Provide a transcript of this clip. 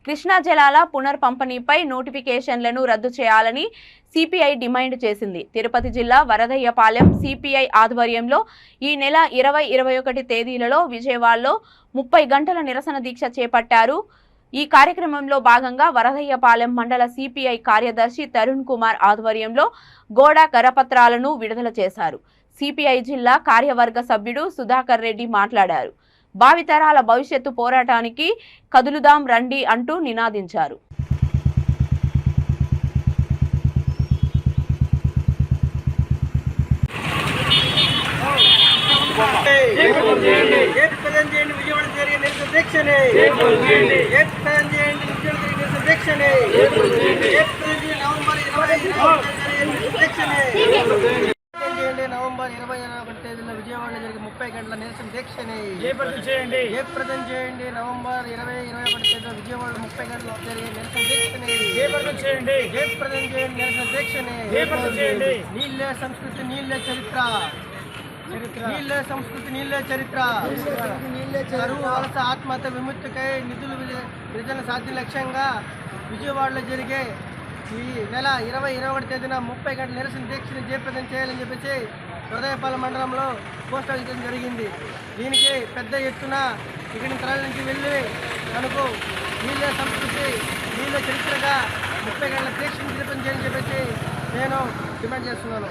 కృష్ణా జలాల పునర్పంపిణీపై నోటిఫికేషన్లను రద్దు చేయాలని సిపిఐ డిమాండ్ చేసింది. తిరుపతి జిల్లా వరదయ్యపాలెం సిపిఐ ఆధ్వర్యంలో ఈ నెల 20, 21 తేదీలలో విజయవాడలో 30 గంటల నిరసన దీక్ష చేపట్టారు. ఈ కార్యక్రమంలో భాగంగా వరదయ్యపాలెం మండల సిపిఐ కార్యదర్శి తరుణ్ కుమార్ ఆధ్వర్యంలో గోడ కరపత్రాలను విడుదల చేశారు. సిపిఐ జిల్లా కార్యవర్గ సభ్యుడు సుధాకర్ రెడ్డి మాట్లాడారు. భావితరాల భవిష్యత్తు పోరాటానికి కదులుదాం రండి అంటూ నినాదించారు. నవంబర్ 21 తేదీన విజయవాడలో జరిగే 30 గంటల నిరసన దీక్షని జయప్రదం చేయండి. నవంబర్ 20, 21 తేదీన విజయవాడలో 30 గంటల జరిగే నిరసన దీక్షని జయప్రదం చేయండి. నిరసన దీక్షని నీళ్ళే సంస్కృతి, నీళ్ళే చరిత్ర, నీళ్ళే సంస్కృతి, నీళ్ళే చరిత్ర. కరువు, వలస, ఆత్మహత్య విముక్తికై నిధులు విభజన సాధ్య లక్ష్యంగా విజయవాడలో జరిగే ఈ నెల 20, 21 తేదీన 30 గంటల నిరసన దీక్షని జయప్రదం చేయాలని చెప్పేసి వరదయ్యపాలెం మండలంలో పోస్టర్ చేయడం జరిగింది. దీనికి పెద్ద ఎత్తున ఇక్కడి తరలి నుంచి వెళ్ళి మనకు నీళ్ళ సంస్కృతి, నీళ్ళ చరిత్రగా 30 గంటల దీక్షను జయప్రదం చేయాలని చెప్పేసి నేను డిమాండ్ చేస్తున్నాను.